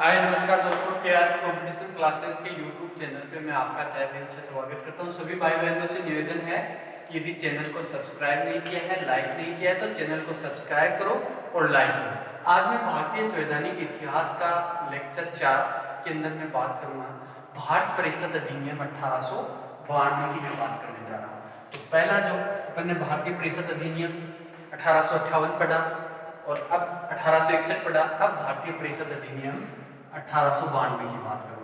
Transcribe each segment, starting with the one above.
हाय नमस्कार दोस्तों, K R competition classes के यूट्यूब चैनल पे मैं आपका तहे दिल से स्वागत करता हूं। सभी भाई बहनों से निवेदन है कि यदि चैनल को सब्सक्राइब नहीं किया है, लाइक नहीं किया है तो चैनल को सब्सक्राइब करो और लाइक करो। आज मैं भारतीय संवैधानिक इतिहास का लेक्चर 4 के अंदर मैं बात करूंगा भारत परिषद अधिनियम 1892 की मैं बात करने जा रहा हूँ। तो पहला जो अपन ने भारतीय परिषद अधिनियम 1858 पढ़ा और अब 1861 पढ़ा। अब भारतीय परिषद अधिनियम 1892 की बात करूंगा।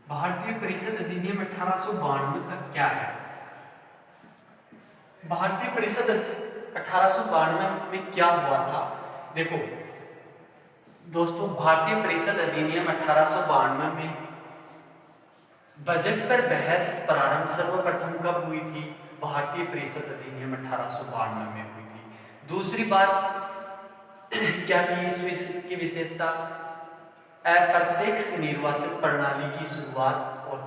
भारतीय परिषद अधिनियम 1892 का क्या है? भारतीय परिषद 1892 में क्या हुआ था? देखो दोस्तों, भारतीय परिषद अधिनियम 1892 में बजट पर बहस प्रारंभ सर्वप्रथम कब हुई थी? भारतीय परिषद अधिनियम 1892 में हुई थी। दूसरी बात क्या थी इस की विशेषता? अप्रत्यक्ष निर्वाचन प्रणाली की शुरुआत और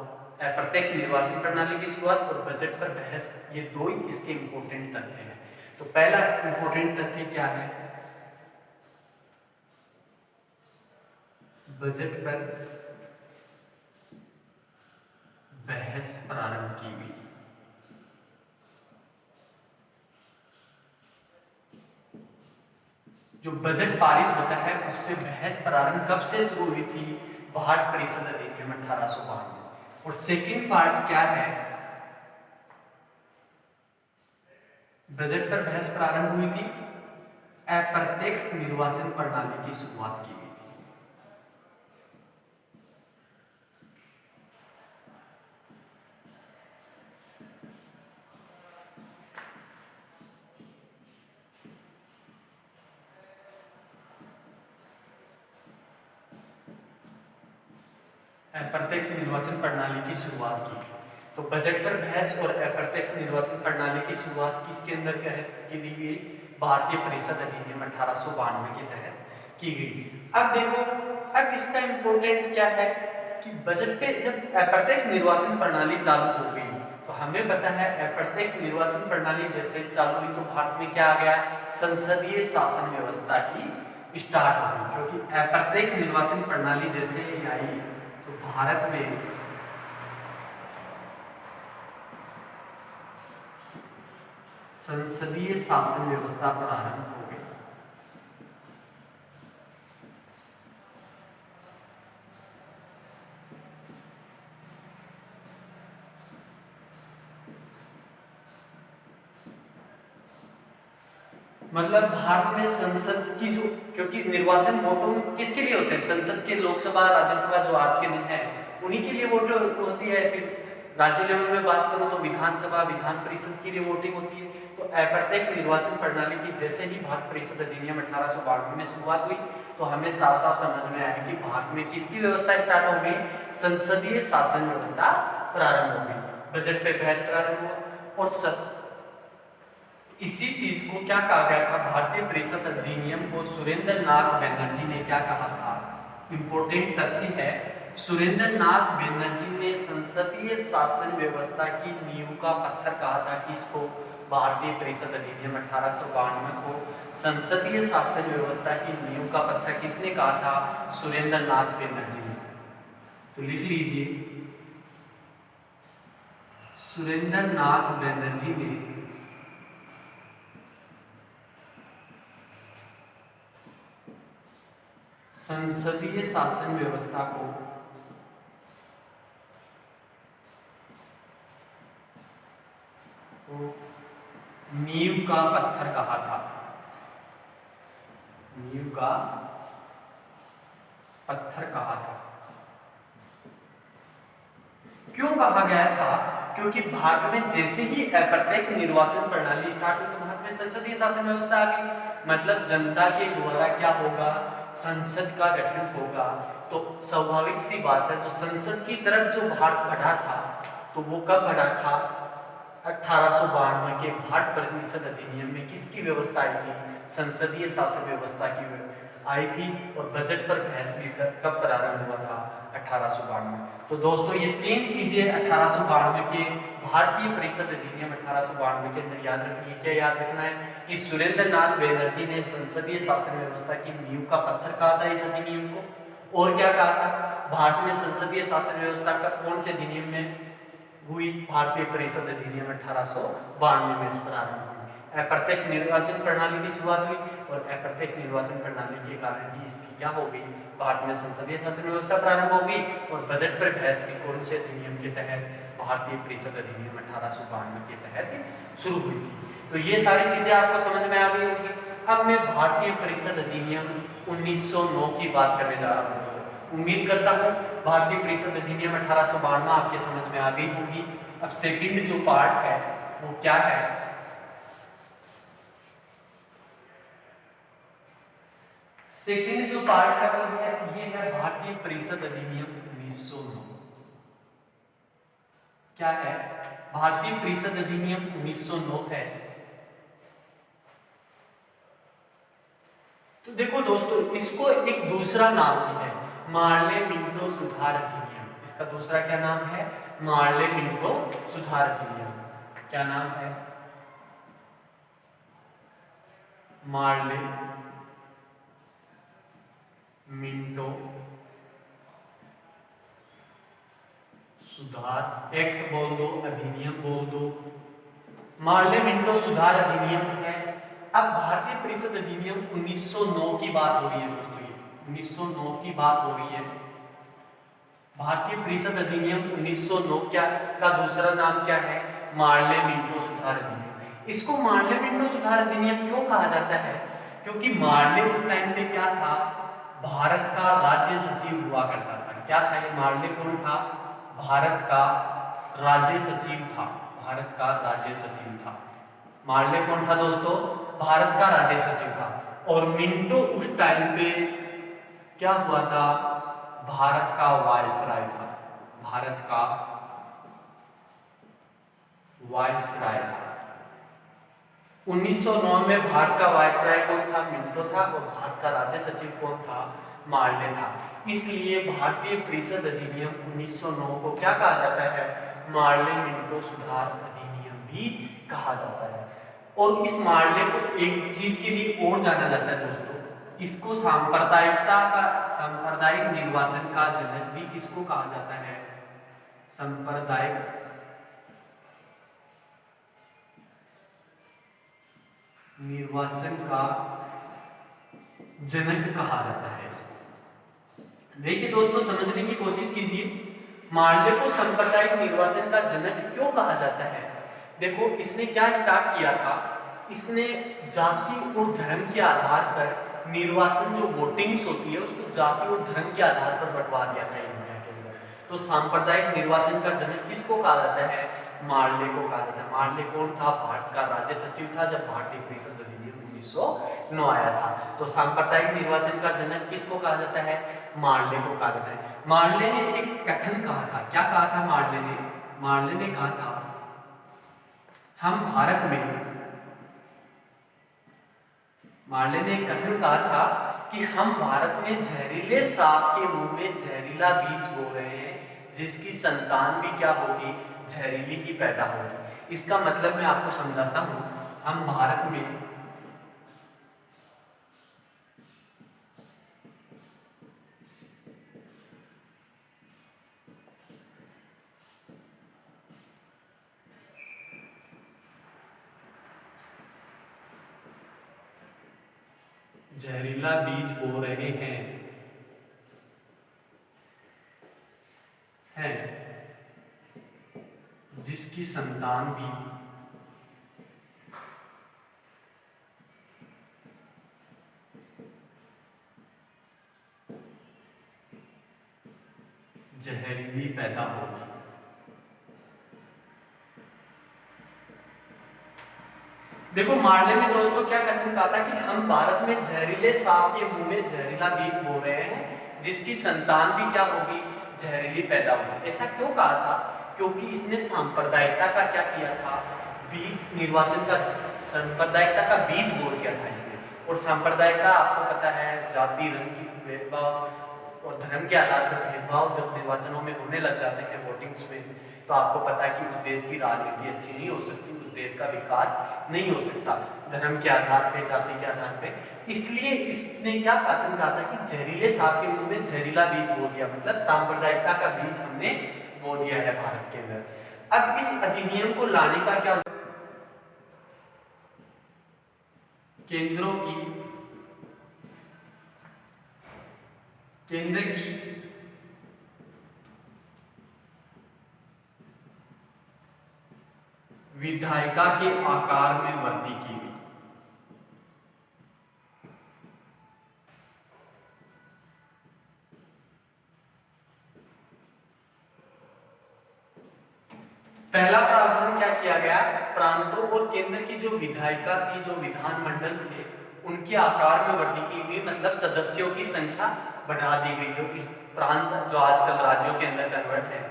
अप्रत्यक्ष निर्वाचन प्रणाली की शुरुआत और बजट पर बहस, ये दो ही इसके इंपॉर्टेंट तथ्य हैं। तो पहला इंपॉर्टेंट तथ्य क्या है? बजट पर बहस प्रारंभ की गई। जो बजट पारित होता है उस पर बहस प्रारंभ कब से शुरू हुई थी? भारत परिषद अधिनियम 1892। और सेकंड पार्ट क्या है? बजट पर बहस प्रारंभ हुई थी, अप्रत्यक्ष निर्वाचन प्रणाली की शुरुआत की गई थी। अप्रत्यक्ष निर्वाचन प्रणाली की शुरुआत की। तो बजट पर बहस और अप्रत्यक्ष निर्वाचन प्रणाली की शुरुआत किसके अंदर की गई? भारतीय परिषद अधिनियम 1892 के तहत की गई। अब देखो, अब इसका इंपॉर्टेंट क्या है कि बजट पे जब अप्रत्यक्ष निर्वाचन प्रणाली चालू हो गई तो हमें पता है अप्रत्यक्ष निर्वाचन प्रणाली जैसे चालू हुई तो भारत में क्या आ गया? संसदीय शासन व्यवस्था की स्टार्ट हो गई। क्योंकि अप्रत्यक्ष निर्वाचन प्रणाली जैसे ही आई तो भारत में संसदीय शासन व्यवस्था प्रारंभ हो गई। मतलब भारत में संसद की जो, क्योंकि निर्वाचन वोटों किसके लिए होते हैं? संसद के, लोकसभा राज्यसभा जो आज के दिन है उन्हीं के लिए वोट होती है। फिर राज्य लेवल में बात करूं तो विधानसभा, विधान परिषद के लिए वोटिंग होती है। तो अप्रत्यक्ष निर्वाचन प्रणाली की जैसे ही भारत परिषद अधिनियम 1892 में शुरुआत हुई तो हमें साफ साफ समझ में आया कि भारत में किसकी व्यवस्था स्टार्ट हो गई? संसदीय शासन व्यवस्था प्रारंभ हो गई। बजट पे बहस प्रारंभ हुआ और इसी चीज को क्या कहा गया था? भारतीय परिषद अधिनियम को सुरेंद्र नाथ बनर्जी ने क्या कहा था? इंपॉर्टेंट तथ्य है, सुरेंद्र नाथ बनर्जी ने संसदीय शासन व्यवस्था की नींव का पत्थर कहा था। किसको? भारतीय परिषद अधिनियम 1892 को संसदीय शासन व्यवस्था की नींव का पत्थर किसने कहा था? सुरेंद्र नाथ बनर्जी ने। तो लिख लीजिए, सुरेंद्र नाथ बनर्जी ने संसदीय शासन व्यवस्था को नींव का पत्थर कहा था। नींव का पत्थर कहा था। क्यों कहा गया था? क्योंकि भारत में जैसे ही अप्रत्यक्ष निर्वाचन प्रणाली स्टार्ट हुई तो भारत में संसदीय शासन व्यवस्था आ गई। मतलब जनता के द्वारा क्या होगा? संसद का गठन होगा। तो स्वाभाविक सी बात है, तो संसद की तरफ जो भारत बढ़ा था तो वो कब बढ़ा था? 1892 के भारत परिषद अधिनियम में किसकी व्यवस्था आई थी? संसदीय शासन व्यवस्था की आई थी और बजट पर बहस भी कब प्रारंभ हुआ था, 1892। तो दोस्तों ये तीन चीजें 1892 के भारतीय परिषद अधिनियम 1892 के अंदर याद रखनी है। क्या याद रखना है कि सुरेंद्र नाथ बनर्जी ने संसदीय शासन व्यवस्था की नींव का पत्थर कहा था इस अधिनियम को। और क्या कहा था, भारत में संसदीय शासन व्यवस्था का कौन से अधिनियम में हुई, भारतीय परिषद अधिनियम 1892 में इस प्रारंभ हुई। अप्रत्यक्ष निर्वाचन प्रणाली की शुरुआत हुई और अप्रत्यक्ष निर्वाचन प्रणाली के कारण ही इसकी क्या हो गई, भारत में संसदीय शासन व्यवस्था प्रारंभ हो गई और बजट पर बहस भी कौन से अधिनियम के तहत, भारतीय परिषद अधिनियम 1892 के तहत शुरू हुई थी। तो ये सारी चीजें आपको समझ में आ गई होगी। अब मैं भारतीय परिषद अधिनियम 1909 की बात करने जा रहा हूँ। उम्मीद करता हूँ भारतीय परिषद अधिनियम 1892 आपके समझ में आ गई होगी। अब सेकंड जो पार्ट है वो क्या है, सेकंड जो पार्ट है वो है ये है भारतीय परिषद अधिनियम 1909। क्या है, भारतीय परिषद अधिनियम 1909 है। तो देखो दोस्तों, इसको एक दूसरा नाम भी है, मार्ले मिंटो सुधार अधिनियम। इसका दूसरा क्या नाम है, मार्ले मिंटो सुधार अधिनियम। क्या नाम है, मार्ले मिंटो सुधार एक्ट बोल दो, अधिनियम बोल दो, मार्ले मिंटो सुधार अधिनियम है। अब भारतीय परिषद अधिनियम 1909 की बात हो रही है दोस्तों, ये 1909 की बात हो रही है। भारतीय परिषद अधिनियम 1909 क्या का दूसरा नाम क्या है, मार्ले मिंटो सुधार अधिनियम। इसको मार्ले मिंटो सुधार अधिनियम क्यों कहा जाता है, क्योंकि मार्ले उस टाइम पे क्या था, भारत का राज्य सचिव हुआ करता था। क्या था ये मार्ले, कौन था, भारत का राज्य सचिव था। भारत का राज्य सचिव था मार्ले, कौन था दोस्तों, भारत का राज्य सचिव था। और मिंटो उस टाइम पे क्या हुआ था, भारत का वायसराय था। भारत का वायसराय था। 1909 में भारत का वायसराय कौन था, मिंटो था। और भारत का राज्य सचिव कौन था, मार्ले था। इसलिए भारतीय परिषद अधिनियम 1909 को क्या कहा जाता है, मार्ले मिंटो सुधार अधिनियम भी कहा जाता है। और इस मार्ले को एक चीज के लिए और जाना जाता है दोस्तों, इसको सांप्रदायिकता का, सांप्रदायिक निर्वाचन का जनक भी किसको कहा जाता है, सांप्रदायिक निर्वाचन का जनक कहा जाता है इसको। देखिए दोस्तों, समझने की कोशिश कीजिए, मार्ले को सांप्रदायिक निर्वाचन का जनक क्यों कहा जाता है। देखो, इसने क्या स्टार्ट किया था, इसने जाति और धर्म के आधार पर निर्वाचन, जो वोटिंग्स होती है उसको जाति और धर्म के आधार पर बंटवा दिया था इंडिया के अंदर। तो सांप्रदायिक निर्वाचन का जनक किसको कहा जाता है, मार्ले को कहा जाता है। मार्ले कौन था, भारत का राज्य सचिव था जब भारतीय परिषद अधिनियम 1909 आया था। तो सांप्रदायिक निर्वाचन का जनक किसको कहा जाता है, मार्ले को कहा जाता है। मार्ले ने एक कथन कहा था, क्या कहा था मार्ले ने, मार्ले ने कहा था, हम भारत में, मार्ले ने एक कथन कहा था कि हम भारत में जहरीले सांप के मुंह में जहरीला बीज बो रहे हैं, जिसकी संतान भी क्या होगी, जहरीली ही पैदा होगी। इसका मतलब मैं आपको समझाता हूं, हम भारत में जहरीला बीज बो रहे हैं जिसकी संतान भी जहरीली पैदा होगी। देखो, मार्ले ने दोस्तों क्या कथन कहा था कि हम भारत में जहरीले सांप के मुंह में जहरीला बीज बो रहे हैं, जिसकी संतान भी क्या होगी, जहरीली पैदा होगी। ऐसा क्यों कहा था, क्योंकि इसने सांप्रदायिकता का क्या किया था, बीज, निर्वाचन का सांप्रदायिकता का बीज बो दिया था इसने। और सांप्रदायिकता आपको पता है जाति, रंग की भेदभाव और धर्म के आधार पर भेदभाव जब निर्वाचनों में होने लग जाते हैं वोटिंग्स में, तो आपको पता है कि उस देश की राजनीति अच्छी नहीं हो सकती, उस देश का विकास नहीं हो सकता धर्म के आधार पे, जाति के आधार पे। इसलिए इसने क्या पाटन कहा था कि जहरीले सांप के मुंह में जहरीला बीज बो दिया, मतलब सांप्रदायिकता का बीज हमने बो दिया है भारत के अंदर। अब इस अधिनियम को लाने का क्या, केंद्र की विधायिका के आकार में वृद्धि की गई। पहला प्रावधान क्या किया गया, प्रांतों और केंद्र की जो विधायिका थी, जो विधानमंडल थे, उनके आकार में वृद्धि की गई, मतलब सदस्यों की संख्या बढ़ा दी गई। जो इस प्रांत जो आजकल राज्यों के अंदर कन्वर्ट है,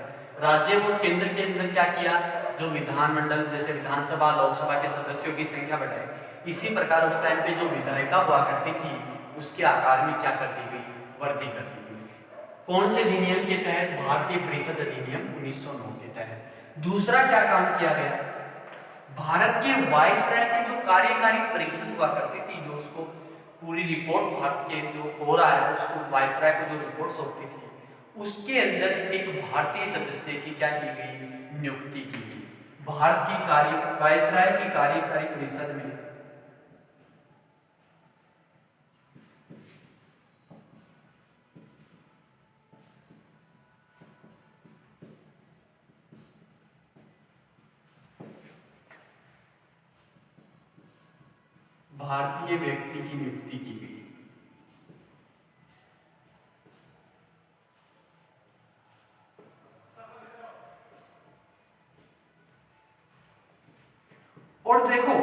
राज्य और केंद्र के अंदर क्या किया, जो विधानमंडल जैसे विधानसभा लोकसभा के सदस्यों की संख्या बढ़ाई। इसी प्रकार उस टाइम पे जो विधायिका हुआ करती थी उसके आकार में क्या कर दी गई, वृद्धि कर दी गई। कौन से अधिनियम के तहत, भारतीय परिषद अधिनियम 1909 के तहत। दूसरा क्या काम किया गया, भारत के वायसराय की जो कार्यकारी परिषद हुआ करती थी, जो उसको पूरी रिपोर्ट भारत के जो हो रहा है उसको वायसराय को जो रिपोर्ट सौंपती थी, उसके अंदर एक भारतीय सदस्य की क्या की गई, नियुक्ति की गई। भारत की वायसराय की कार्यकारी परिषद में भारतीय व्यक्ति की नियुक्ति की गई। और देखो,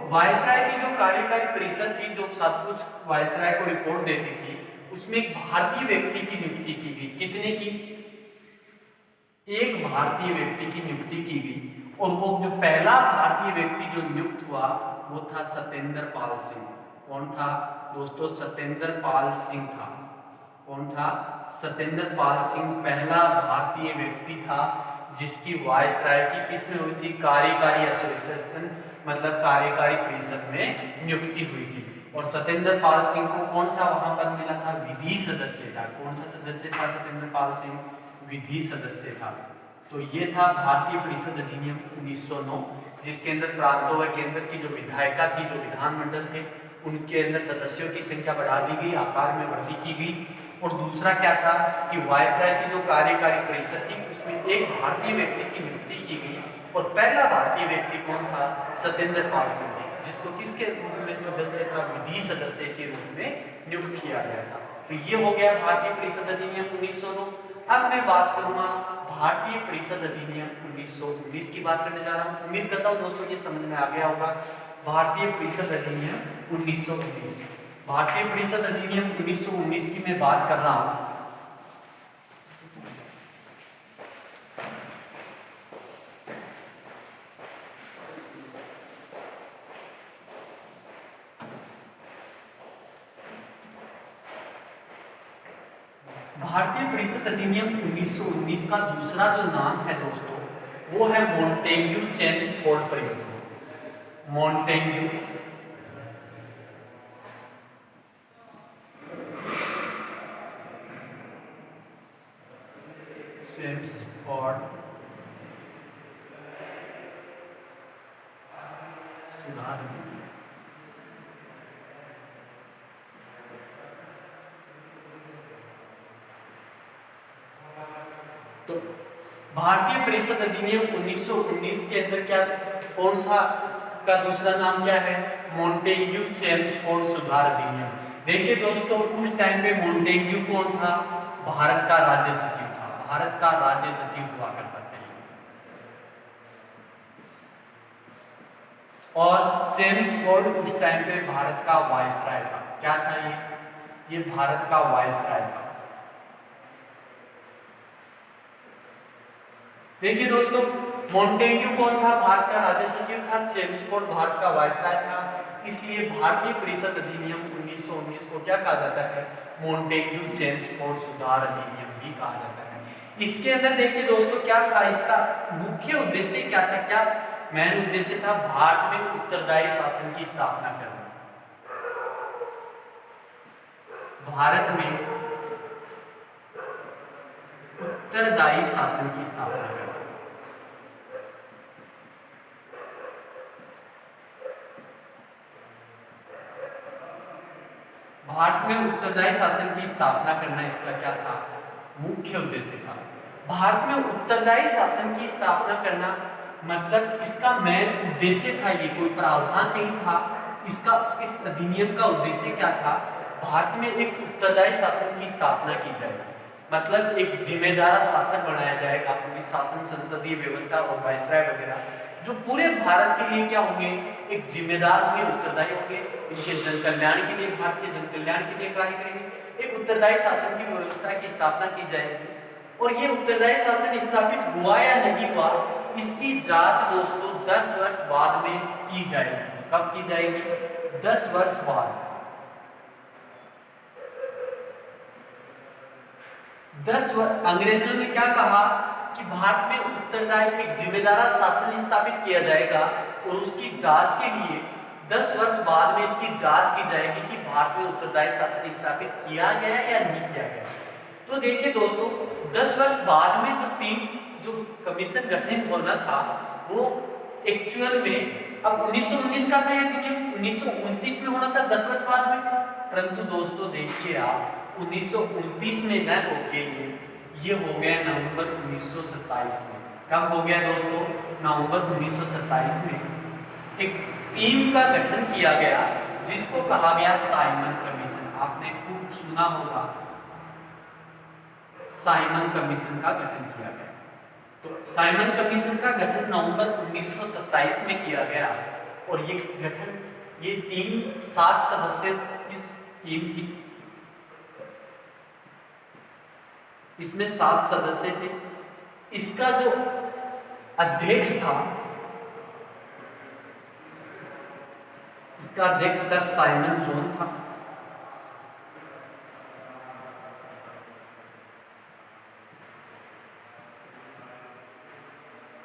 वायसराय की जो कार्यकारी परिषद थी, जो सब कुछ वायसराय को रिपोर्ट देती थी, उसमें एक भारतीय व्यक्ति की नियुक्ति की गई। कितने की, एक भारतीय व्यक्ति की नियुक्ति की गई। और वो जो पहला भारतीय व्यक्ति जो नियुक्त हुआ वो था सत्येंद्र पाल सिंह। कौन था दोस्तों, सत्येंद्र पाल सिंह था। कौन था, सत्येंद्र पाल सिंह पहला भारतीय व्यक्ति था जिसकी वायसराय की किसमें हुई थी, कार्यकारी एसोसिएशन मतलब कार्यकारी परिषद में नियुक्ति हुई थी। और सत्येंद्र पाल सिंह को कौन सा वहां पद मिला था, विधि सदस्य था। कौन सा सदस्य था सत्येंद्र पाल सिंह, विधि सदस्य था। तो ये था भारतीय परिषद अधिनियम 1909, जिसके अंदर प्रांतों व केंद्र की जो विधायिका थी, जो विधानमंडल थे, उनके अंदर सदस्यों की संख्या बढ़ा दी गई, आकार में वृद्धि की गई। और दूसरा क्या था कि वायसराय की जो कार्यकारी परिषद थी उसमें एक भारतीय व्यक्ति की नियुक्ति की गई। और पहला भारतीय व्यक्ति कौन था, सत्येंद्र पाल सिंह, जिसको किसके रूप में सदस्य था, विधि सदस्य के रूप में नियुक्त किया गया था। तो ये हो गया भारतीय परिषद अधिनियम 1909। अब मैं बात करूंगा भारतीय परिषद अधिनियम 1919 की बात करने जा रहा हूँ। उम्मीद करता हूँ दोस्तों ये समझ में आ गया होगा। भारतीय परिषद अधिनियम 1919, भारतीय परिषद अधिनियम 1919 की मैं बात कर रहा हूँ। भारतीय परिषद अधिनियम 1919 का दूसरा जो नाम है दोस्तों, वो है मॉन्टेग्यू चेम्सफोर्ड परियोजना। मॉन्टेग्यू चेम्सफोर्ड सुधार अधिनियम। तो भारतीय परिषद अधिनियम 1919 के अंदर क्या, कौन सा का दूसरा नाम क्या है, मॉन्टेग्यू चेम्सफोर्ड सुधार अधिनियम। देखिए दोस्तों, उस टाइम पे मॉन्टेग्यू कौन था, भारत का राज्य सचिव था। भारत का राज्य सचिव हुआ करता था। और चेम्सफोर्ड उस टाइम पे भारत का वायसराय था। क्या था ये भारत का वायसराय था। देखिए दोस्तों, मॉन्टेग्यू कौन था, भारत का राज्य सचिव था। चेम्सफोर्ड भारत का वायसराय था। इसलिए भारतीय परिषद अधिनियम 1919 को क्या कहा जाता है, मोंटेग्यू चेम्सफोर्ड सुधार अधिनियम भी कहा जाता है। इसके अंदर देखिए दोस्तों क्या था, इसका मुख्य उद्देश्य क्या था, क्या मेन उद्देश्य था, भारत में उत्तरदायी शासन की स्थापना करना। भारत में उत्तरदायी शासन की स्थापना करना। भारत में उत्तरदायी शासन की स्थापना करना इसका क्या था, मुख्य उद्देश्य था। भारत में उत्तरदायी शासन की स्थापना करना मतलब इसका मेन उद्देश्य था, ये कोई प्रावधान नहीं था इसका। इस अधिनियम का उद्देश्य क्या था, भारत में एक उत्तरदायी शासन की स्थापना की जाएगी, मतलब एक जिम्मेदार शासन बनाया जाएगा, पूरी शासन संसदीय व्यवस्था और वायसराय वगैरह जो पूरे भारत के लिए क्या होंगे, एक जिम्मेदार होंगे, उत्तरदायी होंगे, इनके जन कल्याण के लिए, भारत के जन कल्याण के लिए कार्य करेंगे। एक उत्तरदायी शासन की व्यवस्था की स्थापना की जाएगी। और ये उत्तरदायी शासन स्थापित हुआ या नहीं हुआ, इसकी जांच दोस्तों 10 वर्ष बाद में की जाएगी। कब की जाएगी, 10 वर्ष बाद। 10 वर्ष अंग्रेजों ने क्या कहा कि भारत में उत्तरदायी एक जिम्मेदार शासन स्थापित किया जाएगा और उसकी जांच के लिए 10 वर्ष बाद में इसकी जांच की जाएगी कि भारत में उत्तरदायी शासन स्थापित किया गया या नहीं किया गया। तो देखिए दोस्तों 10 वर्ष बाद में जो कमीशन गठित होना था वो एक्चुअल में अब 1919 का था या 1929 में होना था 10 वर्ष बाद में, परंतु दोस्तों देखिए आप 1929 में न होके ये हो गया नवंबर 1927 में। कब हो गया दोस्तों, नवंबर 1927 में एक टीम का गठन किया गया जिसको कहा गया साइमन कमीशन। आपने खूब सुना होगा, साइमन कमीशन का गठन किया गया। तो साइमन कमीशन का गठन नवंबर 1927 में किया गया और ये टीम 7 सदस्य की टीम थी। इसमें 7 सदस्य थे। इसका जो अध्यक्ष था, इसका अध्यक्ष सर साइमन जोन था।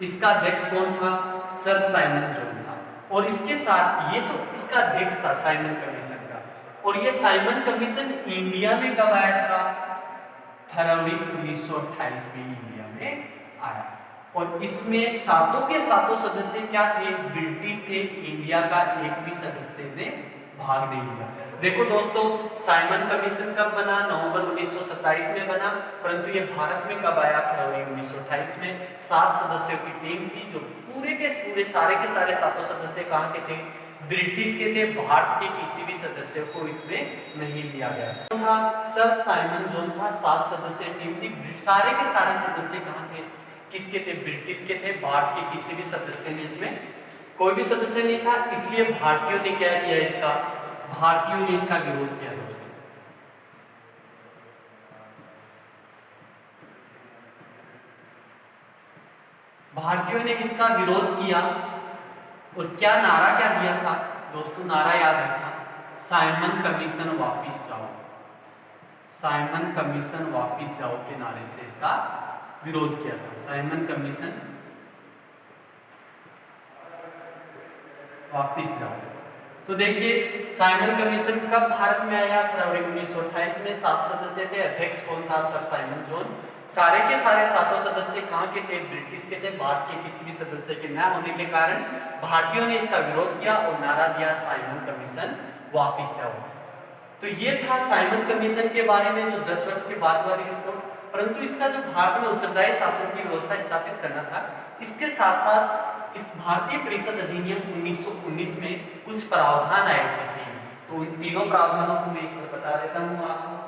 इसका अध्यक्ष कौन था, सर साइमन जोन था। और इसके साथ ये तो इसका अध्यक्ष था साइमन कमीशन का। और ये साइमन कमीशन इंडिया में कब आया था, फरवरी 1928 में इंडिया में आया। और इसमें सातों के सातों सदस्य क्या थे, ब्रिटिश थे। इंडिया का एक भी सदस्य ने भाग नहीं लिया। देखो दोस्तों साइमन कमीशन कब बना, नवंबर 1927 में बना, परंतु ये भारत में कब आया, फरवरी 1928 में। 7 सदस्यों की टीम थी जो पूरे के पूरे सारे के सारे सातों सदस्य कहाँ के थे, ब्रिटिश के थे। भारत के किसी भी सदस्य को इसमें नहीं लिया गया था। सर साइमन जोन था, 7 सदस्यीय टीम थी। सारे के सारे सदस्य कहाँ थे, किसके थे, ब्रिटिश के थे। भारत के किसी भी सदस्य ने इसमें कोई भी सदस्य नहीं था। इसलिए भारतीयों ने क्या किया, भारतीयों ने इसका विरोध किया दोस्तों। भारतीयों ने इसका विरोध किया और क्या नारा क्या दिया था दोस्तों, नारा याद रखना, साइमन कमीशन वापिस जाओ। साइमन कमीशन वापिस जाओ के नारे से इसका विरोध किया था। साइमन कमीशन वापिस जाओ। तो देखिए साइमन कमीशन कब भारत में आया, फरवरी 1928 में। 7 सदस्य थे, अध्यक्ष कौन था, सर साइमन जोन। सारे के सारे सातों सदस्य कहाँ के थे, ब्रिटिश के थे। भारत के किसी भी सदस्य के न होने के कारण भारतीयों ने इसका विरोध किया और नारा दिया साइमन कमीशन वापिस जाओ। तो ये था साइमन कमीशन के बारे में जो 10 वर्ष के बाद वाली रिपोर्ट। परंतु इसका जो भारत में उत्तरदायी शासन की व्यवस्था स्थापित करना था, इसके साथ साथ इस भारतीय परिषद अधिनियम 1919 में कुछ प्रावधान आए थे। तो उन तीनों प्रावधानों को मैं एक बार बता देता हूँ आपको।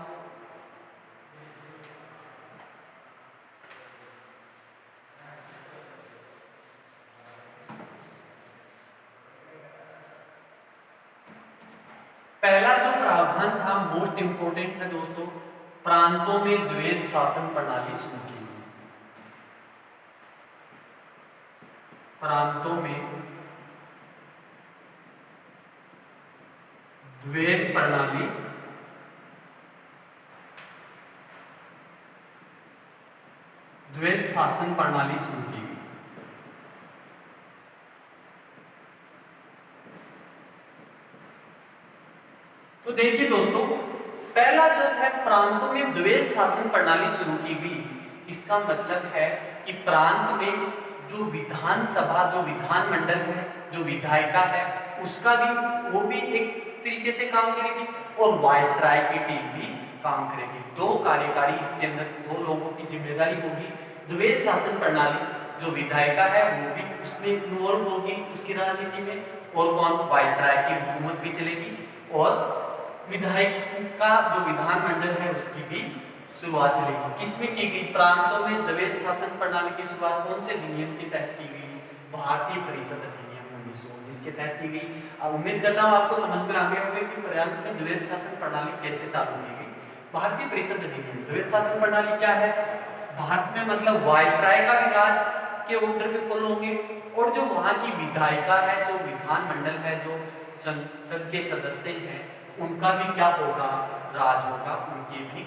पहला जो प्रावधान था, मोस्ट इंपोर्टेंट है दोस्तों, प्रांतों में द्वैध शासन प्रणाली शुरू की। प्रांतों में द्वैध प्रणाली द्वैध शासन प्रणाली शुरू की गई। तो देखिए दोस्तों, पहला जो है प्रांतों में द्वैध शासन प्रणाली शुरू की गई। इसका मतलब है कि प्रांत में जो विधानसभा, जो विधानमंडल है, जो विधायिका है, उसका भी वो भी एक तरीके से काम करेगी और वायसराय की टीम भी काम करेगी। दो कार्यकारी, इसके अंदर दो लोगों की जिम्मेदारी होगी। द्वैध शासन प्रणाली, जो विधायिका है वो भी उसमें इन्वॉल्व होगी उसकी राजनीति में, और कौन, वायसराय की हुकूमत भी चलेगी, और विधायक का जो विधानमंडल है उसकी भी शुरुआत चलेगी। किसमें की गई? प्रांतों में द्वैध शासन प्रणाली की शुरुआत कौन से अधिनियम के तहत की गई? भारतीय परिषद अधिनियम 1919 के तहत की गई। अब उम्मीद करता हूँ आपको समझ में आ गया होगा कि प्रांत में द्वैध शासन प्रणाली कैसे चालू की गई। भारतीय परिषद अधिनियम, द्वैध शासन प्रणाली क्या है? भारत में मतलब वायसराय का भी राज के ऑर्डर में फॉलो होंगे, और जो वहाँ की विधायिका है, जो विधानमंडल है, जो संसद के सदस्य हैं, उनका भी क्या होगा? राज होगा, उनके भी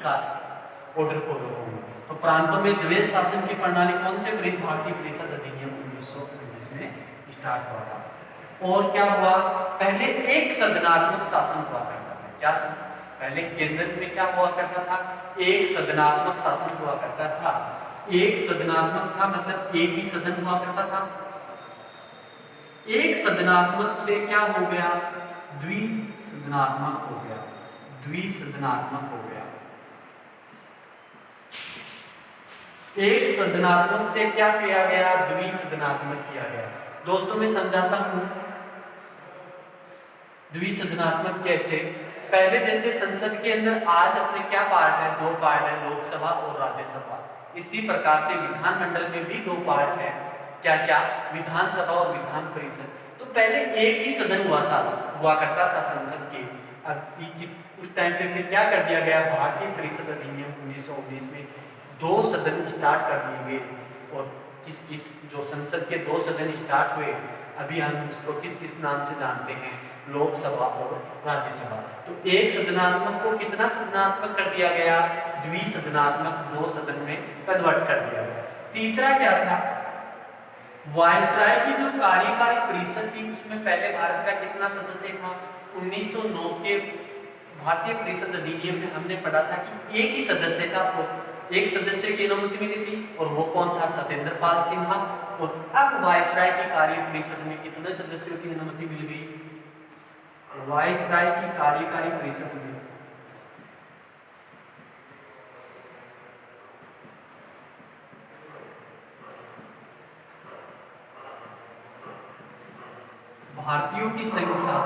ऑर्डर फॉलो होंगे। तो प्रांतों में द्वैध शासन की प्रणाली कौन से? भारतीय परिषद अधिनियम 1919 में स्टार्ट हुआ था। और क्या हुआ? पहले एक सदनात्मक शासन हुआ करता था। क्या पहले केंद्र में क्या हुआ करता था? एक सदनात्मक शासन हुआ करता था। एक सदनात्मक था मतलब एक ही सदन हुआ करता था। एक सदनात्मक से क्या हो गया? द्विसदनात्मक हो गया, द्विसदनात्मक हो गया। एक सदनात्मक से क्या किया गया? द्विसदनात्मक किया गया। दोस्तों मैं समझाता हूं द्विसदनात्मक कैसे। पहले जैसे संसद के अंदर आज अपने क्या पार्ट है? दो पार्ट है, लोकसभा और राज्यसभा। इसी प्रकार से विधानमंडल में भी दो पार्ट है। क्या क्या? विधानसभा और विधान परिषद। तो पहले एक ही सदन हुआ करता था संसद के। अब उस टाइम पे फिर क्या कर दिया गया? भारतीय परिषद अधिनियम 1919 में दो सदन स्टार्ट कर दिए गए। और किस जो संसद के दो सदन स्टार्ट हुए, अभी हम इसको किस किस नाम से जानते हैं? लोकसभा और राज्यसभा। तो एक सदनात्मक को कितना सदनात्मक कर दिया गया? द्विसदनात्मक, दो सदन में कन्वर्ट कर दिया गया। तीसरा क्या था? वायसराय की जो कार्यकारी परिषद थी, उसमें पहले भारत का कितना सदस्य था? 1909 के भारतीय परिषद अधिनियम में हमने पढ़ा था कि एक ही सदस्य था, एक सदस्य की अनुमति मिली थी, और वो कौन था? सत्येंद्र पाल सिन्हा। और अब वायसराय की कार्य परिषद में कितने सदस्यों की अनुमति मिल गई? वायसराय की कार्यकारी परिषद में भारतीयों की संख्या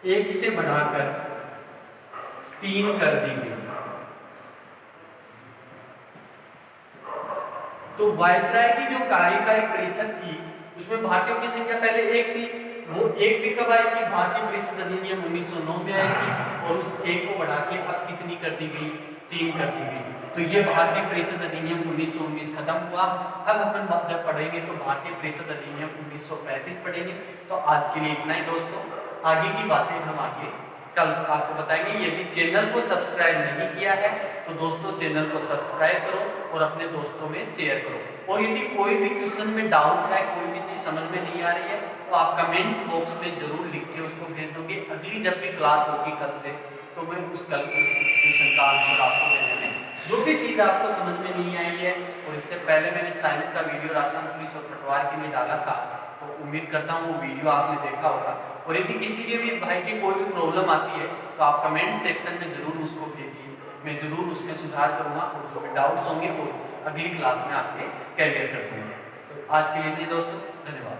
एक से बढ़ाकर 3 कर दी गई। तो वायसराय की जो कार्यकारी परिषद थी, उसमें भारतीयों की संख्या पहले एक थी। वो एक भी कब आई थी? भारतीय परिषद अधिनियम 1909 में आई थी, और उस एक को बढ़ा के अब कितनी कर दी गई? 3 कर दी गई। तो ये भारतीय परिषद अधिनियम 1919 खत्म हुआ। अब अपन जब पढ़ेंगे तो भारतीय परिषद अधिनियम 1935 पढ़ेंगे। तो आज के लिए इतना ही दोस्तों, आगे की बातें हम आगे कल आपको बताएंगे। यदि चैनल को सब्सक्राइब नहीं किया है तो दोस्तों चैनल को सब्सक्राइब करो और अपने दोस्तों में शेयर करो। और यदि कोई भी क्वेश्चन में डाउट है, कोई भी चीज समझ में नहीं आ रही है, तो आप कमेंट बॉक्स में जरूर लिख के उसको भेज दोगे। अगली जब भी क्लास होगी कल से, तो मैं उस कल क्वेश्चन का आंसर आपको देने में, जो भी चीज आपको समझ में नहीं आई है, और इससे पहले मैंने साइंस का वीडियो राजस्थान पुलिस और पटवार के लिए डाला था, तो उम्मीद करता हूँ वो वीडियो आपने देखा होगा। और यदि किसी के भी भाई की कोई भी प्रॉब्लम आती है तो आप कमेंट सेक्शन में जरूर उसको भेजिए, मैं जरूर उसमें सुधार करूंगा, और जो भी डाउट्स होंगे वो अगली क्लास में आपके क्लियर कर दूंगा। तो आज के लिए दोस्तों धन्यवाद।